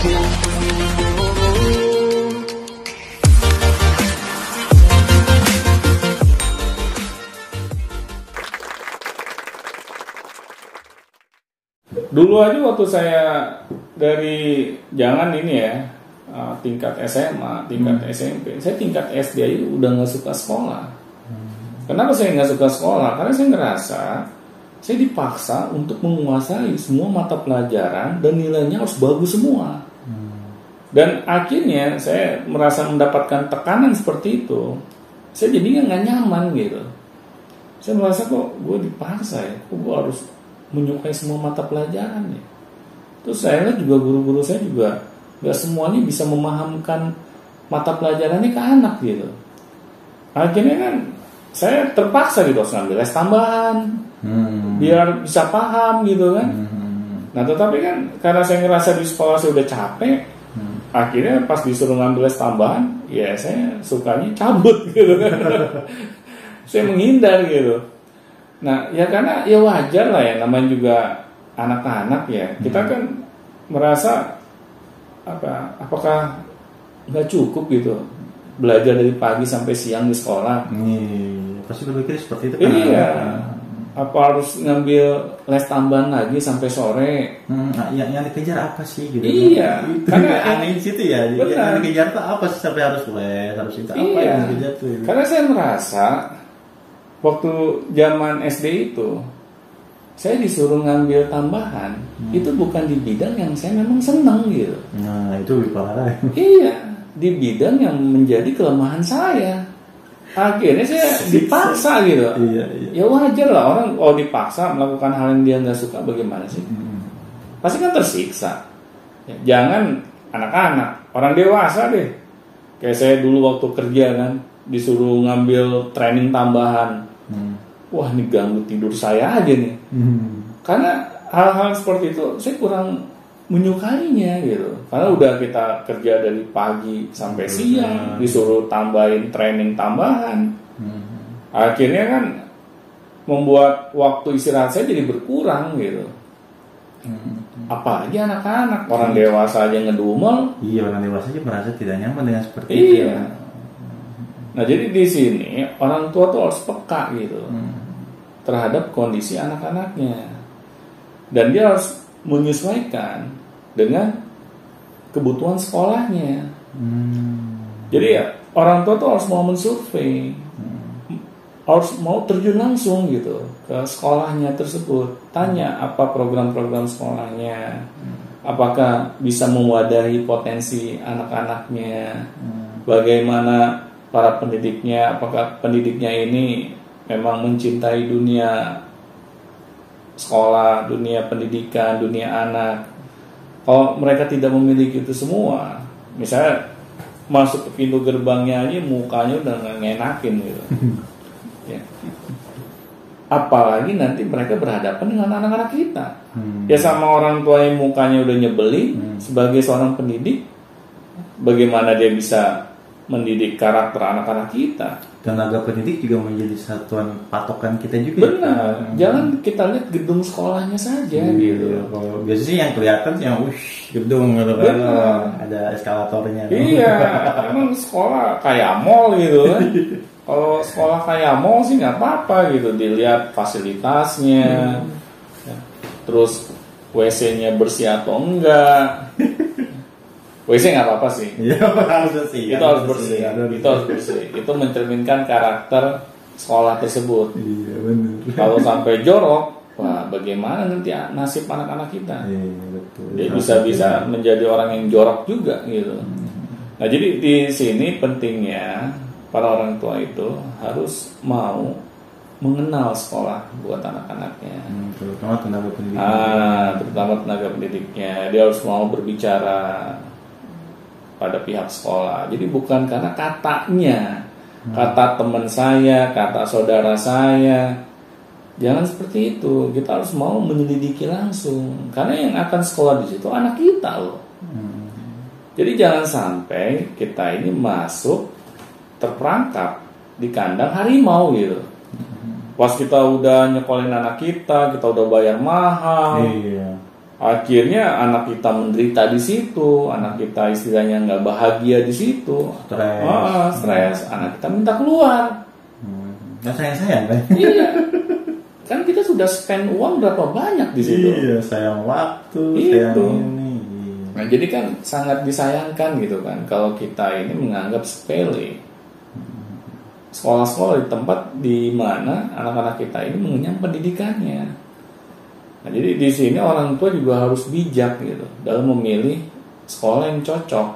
Dulu aja waktu saya dari jangan ini ya tingkat SMA, tingkat SMP, saya tingkat SD aja udah nggak suka sekolah. Kenapa saya nggak suka sekolah? Karena saya ngerasa saya dipaksa untuk menguasai semua mata pelajaran dan nilainya harus bagus semua. Dan akhirnya saya merasa mendapatkan tekanan seperti itu. Saya jadinya nggak nyaman gitu. Saya merasa kok gue dipaksa ya, kok gue harus menyukai semua mata pelajaran ya. Terus saya lihat juga guru-guru saya juga gak semuanya bisa memahamkan mata pelajarannya ke anak gitu. Akhirnya kan saya terpaksa gitu harus ngambil les tambahan biar bisa paham gitu kan. Nah tetapi kan karena saya ngerasa di sekolah saya udah capek, akhirnya pas disuruh ngambil les tambahan, ya saya sukanya cabut gitu kan. Saya menghindar gitu. Nah, ya karena ya wajar lah ya, namanya juga anak-anak ya. Kita kan merasa apakah nggak cukup gitu belajar dari pagi sampai siang di sekolah. Pasti berpikir seperti itu kan. Iya. Apa harus ngambil les tambahan lagi sampai sore? Yang dikejar apa sih gitu? Iya. Karena aneh di situ ya. Benar. Yang dikejar tuh apa sih sampai harus les, harus itu apa Iya. yang dikejar tuh? Karena saya merasa waktu zaman SD itu saya disuruh ngambil tambahan itu bukan di bidang yang saya memang senang gitu. Nah itu lebih parah. Iya, di bidang yang menjadi kelemahan saya. Akhirnya saya dipaksa gitu. Iya. Ya wajar lah orang kalau dipaksa melakukan hal yang dia nggak suka, bagaimana sih? Pasti kan tersiksa. Ya, jangan anak-anak, orang dewasa deh. Kayak saya dulu waktu kerja kan disuruh ngambil training tambahan. Wah ini ganggu tidur saya aja nih. Karena hal-hal seperti itu saya kurang menyukainya gitu. Karena udah kita kerja dari pagi sampai siang, disuruh tambahin training tambahan. Akhirnya kan membuat waktu istirahat saya jadi berkurang gitu. Apalagi anak-anak, orang dewasa aja ngedumel. Iya, orang dewasa aja merasa tidak nyaman dengan seperti itu. Iya. Nah jadi di sini orang tua tuh harus peka gitu terhadap kondisi anak-anaknya, dan dia harus menyesuaikan dengan kebutuhan sekolahnya. Jadi ya orang tua tuh harus mau mensurvei, harus mau terjun langsung gitu ke sekolahnya tersebut, tanya apa program-program sekolahnya, apakah bisa mewadahi potensi anak-anaknya, bagaimana para pendidiknya, apakah pendidiknya ini memang mencintai dunia sekolah, dunia pendidikan, dunia anak. Kalau mereka tidak memiliki itu semua, misalnya masuk ke pintu gerbangnya aja mukanya udah nggak ngenakin gitu. Ya. Apalagi nanti mereka berhadapan dengan anak-anak kita. Ya sama orang tua yang mukanya udah nyebelin, sebagai seorang pendidik, bagaimana dia bisa mendidik karakter anak-anak kita? Tenaga pendidik juga menjadi satuan patokan kita juga. Benar. Jangan kita lihat gedung sekolahnya saja gitu. Kalau biasanya sih yang kelihatan yang gedung gitu kan, ada eskalatornya. Iya, emang sekolah kayak mall gitu kan. Kalau sekolah kayak mall sih nggak apa-apa gitu, dilihat fasilitasnya, terus WC-nya bersih atau enggak. WC nggak apa-apa sih. Iya, harus bersih. Itu harus bersih. Itu harus bersih. Itu mencerminkan karakter sekolah tersebut. Iya benar. Kalau sampai jorok, wah bagaimana nanti nasib anak-anak kita? Iya betul. Dia bisa menjadi orang yang jorok juga gitu. Nah jadi di sini pentingnya para orang tua itu harus mau mengenal sekolah buat anak-anaknya. Terutama tenaga pendidik. Terutama tenaga pendidiknya. Dia harus mau berbicara pada pihak sekolah. Jadi bukan karena katanya, kata teman saya, kata saudara saya. Jangan seperti itu. Kita harus mau menyelidiki langsung. Karena yang akan sekolah di situ anak kita loh. Jadi jangan sampai kita ini masuk terperangkap di kandang harimau gitu. Pas kita udah nyekolin anak kita udah bayar mahal. Iya. Akhirnya anak kita menderita di situ, anak kita istilahnya nggak bahagia di situ, stres, anak kita minta keluar. Nggak sayang kan? Iya, kan kita sudah spend uang berapa banyak di situ. Iya, sayang waktu, itu. sayang ini. Nah, jadi kan sangat disayangkan gitu kan, kalau kita ini menganggap sepele sekolah-sekolah di tempat di mana anak-anak kita ini mengenyam pendidikannya. Nah, jadi di sini orang tua juga harus bijak gitu dalam memilih sekolah yang cocok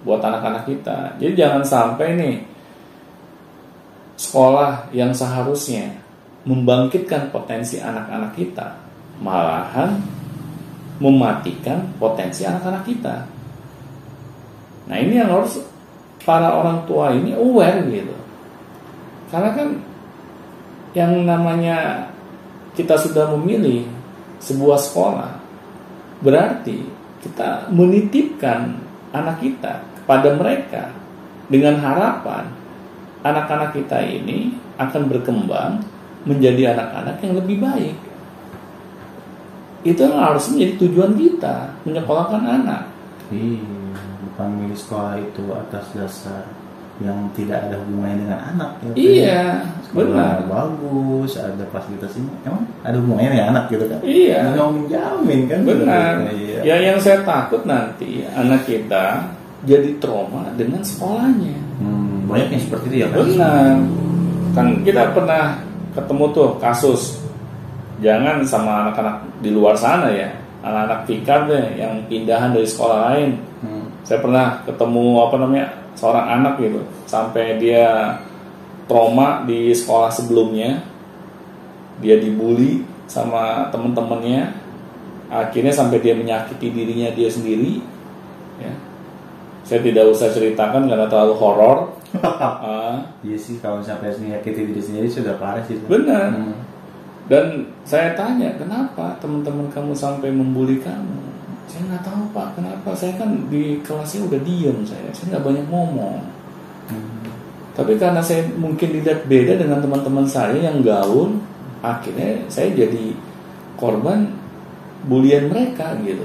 buat anak-anak kita. Jadi jangan sampai nih sekolah yang seharusnya membangkitkan potensi anak-anak kita malahan mematikan potensi anak-anak kita. Nah, ini yang harus para orang tua ini aware gitu. Karena kan yang namanya kita sudah memilih sebuah sekolah, berarti kita menitipkan anak kita kepada mereka dengan harapan anak-anak kita ini akan berkembang menjadi anak-anak yang lebih baik. Itu yang harus menjadi tujuan kita menyekolahkan anak. Bukan milih sekolah itu atas dasar yang tidak ada hubungannya dengan anak ya. Iya, sekolah benar. Bagus, ada fasilitas ini. Emang ada hubungannya dengan anak gitu kan? Iya. Nggak menjamin kan? Benar. Iya. Ya, yang saya takut nanti anak kita jadi trauma dengan sekolahnya. Banyak yang seperti itu ya kan? Benar. Kan kita pernah ketemu tuh kasus, jangan sama anak-anak di luar sana ya, anak-anak tikar deh yang pindahan dari sekolah lain. Saya pernah ketemu seorang anak gitu, sampai dia trauma di sekolah sebelumnya, dia dibully sama teman-temannya, akhirnya sampai dia menyakiti dirinya dia sendiri. Ya. Saya tidak usah ceritakan karena terlalu horor. Iya sih, kalau sampai menyakiti diri sendiri sudah parah sih. Benar. Dan saya tanya, kenapa teman-teman kamu sampai membuli kamu? Saya nggak tahu Pak, kenapa? Saya kan di kelasnya udah diem, saya nggak banyak ngomong. Tapi karena saya mungkin dilihat beda dengan teman-teman saya yang gaul, akhirnya saya jadi korban bulian mereka gitu.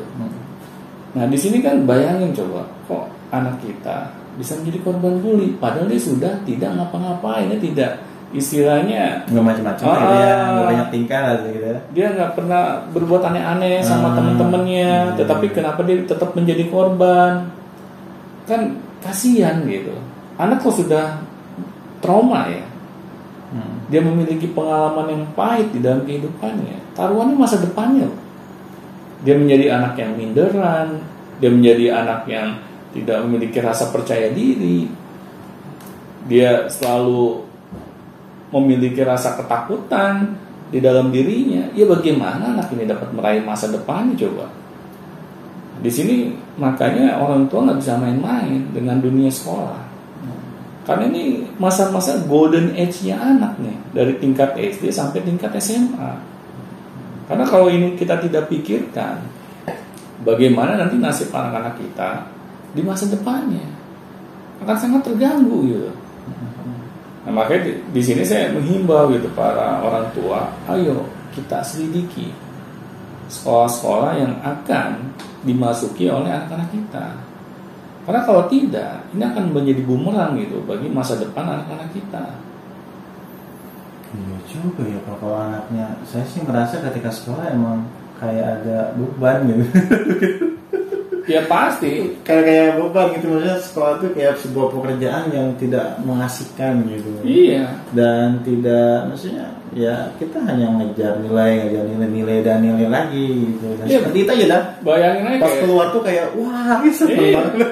Nah, di sini kan bayangin coba, kok anak kita bisa menjadi korban bully, padahal dia sudah tidak ngapa-ngapain, dia tidak istilahnya nggak macam-macam gitu ya, nggak banyak tingkah gitu ya. Dia nggak pernah berbuat aneh-aneh sama teman-temannya, tetapi kenapa dia tetap menjadi korban? Kan kasihan gitu. Anak kok sudah trauma ya, dia memiliki pengalaman yang pahit di dalam kehidupannya, taruhannya masa depannya. Dia menjadi anak yang minderan, dia menjadi anak yang tidak memiliki rasa percaya diri, dia selalu memiliki rasa ketakutan di dalam dirinya. Ya, bagaimana anak ini dapat meraih masa depannya coba? Di sini makanya orang tua nggak bisa main-main dengan dunia sekolah, karena ini masa-masa golden age-nya anak nih, dari tingkat SD sampai tingkat SMA. Karena kalau ini kita tidak pikirkan, bagaimana nanti nasib anak-anak kita di masa depannya akan sangat terganggu gitu. Nah, makanya di sini saya menghimbau gitu para orang tua, ayo kita selidiki sekolah-sekolah yang akan dimasuki oleh anak-anak kita. Karena kalau tidak, ini akan menjadi bumerang gitu bagi masa depan anak-anak kita. Iya juga ya, kalau anaknya, saya sih merasa ketika sekolah emang kayak ada beban gitu. Ya pasti kayak beban gitu, maksudnya sekolah itu kayak sebuah pekerjaan yang tidak mengasihkan gitu. Iya. Dan tidak, maksudnya ya kita hanya ngejar nilai dan nilai lagi gitu. Dan seperti itu aja dah. Bayangin aja. Pas keluar tuh kayak wah, seneng banget.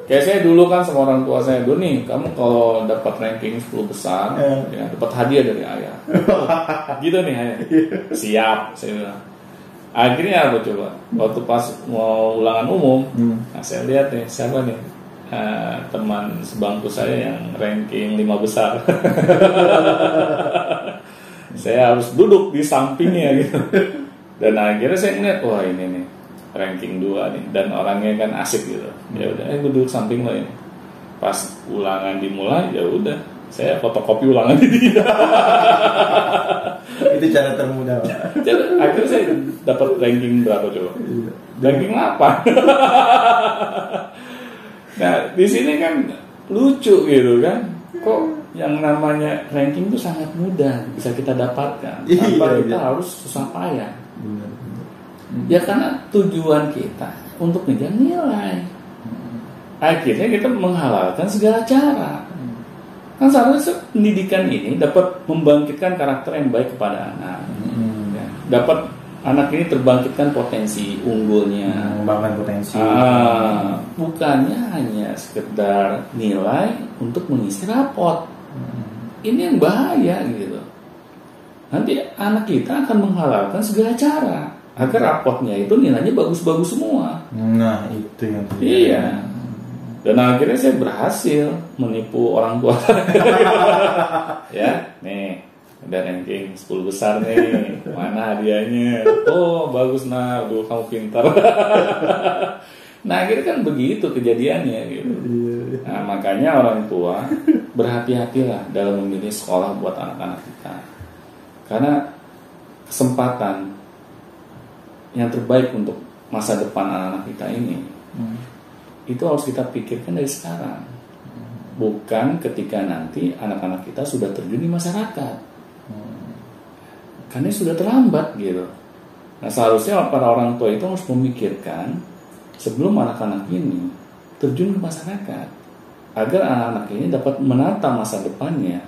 Kayak saya dulu kan sama orang tua saya, dulu nih kamu kalau dapat ranking 10 besar, ya dapat hadiah dari ayah. Gitu nih ayah. Siap, saya bilang. Akhirnya apa coba? Waktu pas mau ulangan umum, nah saya lihat nih siapa nih teman sebangku saya yang ranking 5 besar. Saya harus duduk di sampingnya gitu. Dan akhirnya saya ngeliat, wah ini nih ranking 2 nih, dan orangnya kan asik gitu. Ya udah, duduk samping lo ini. Pas ulangan dimulai, ya udah, saya fotokopi ulangan dia. Itu cara termudah, Pak. Akhirnya saya dapat ranking berapa coba? Ranking 8. Nah, di sini kan lucu gitu kan. Kok yang namanya ranking itu sangat mudah bisa kita dapatkan tanpa kita harus susah payah. Ya karena tujuan kita untuk ngejar nilai. Akhirnya kita menghalalkan segala cara. Kan seharusnya pendidikan ini dapat membangkitkan karakter yang baik kepada anak. Ya, dapat anak ini terbangkitkan potensi unggulnya. Mengembangkan potensi. Bukannya hanya sekedar nilai untuk mengisi rapot. Ini yang bahaya gitu. Nanti anak kita akan menghalalkan segala cara agar rapotnya itu nilainya bagus-bagus semua. Nah, itu yang iya. Dan akhirnya saya berhasil menipu orang tua. Ya, nih ada ranking 10 besar nih. Mana hadiahnya? Oh, bagus nah, kamu pintar. Nah, akhirnya kan begitu kejadiannya gitu. Nah, makanya orang tua berhati-hatilah dalam memilih sekolah buat anak-anak kita. Karena kesempatan yang terbaik untuk masa depan anak-anak kita ini itu harus kita pikirkan dari sekarang, bukan ketika nanti anak-anak kita sudah terjun di masyarakat, karena sudah terlambat gitu. Nah, seharusnya para orang tua itu harus memikirkan sebelum anak-anak ini terjun ke masyarakat, agar anak-anak ini dapat menata masa depannya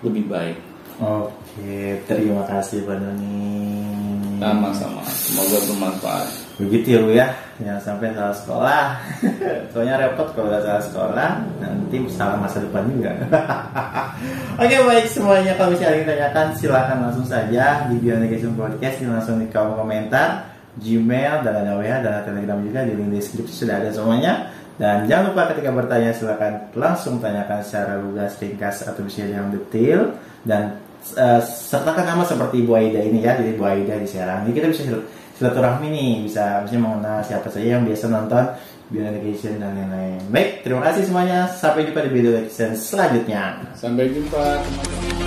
lebih baik. Oke, terima kasih Pak Doni. Sama-sama, semoga bermanfaat. Begitu ya Bu ya, jangan sampai salah sekolah. Soalnya repot kalau udah salah sekolah, nanti salah masa depan juga. Oke, baik semuanya, kalau misalnya ditanyakan silahkan langsung saja di Beyond Education Podcast, langsung di kolom komentar, Gmail, dan ada WA, dan ada Telegram juga, di link deskripsi sudah ada semuanya. Dan jangan lupa ketika bertanya silahkan langsung tanyakan secara lugas, ringkas, atau bisa yang detail. Dan sertakan nama seperti Ibu Aida ini ya, jadi Ibu Aida di Serang. Jadi kita bisa silaturahmi nih, bisa mengenal siapa saja yang biasa nonton Beyond Education dan lain-lain. Baik, terima kasih semuanya. Sampai jumpa di video Education selanjutnya. Sampai jumpa teman-teman.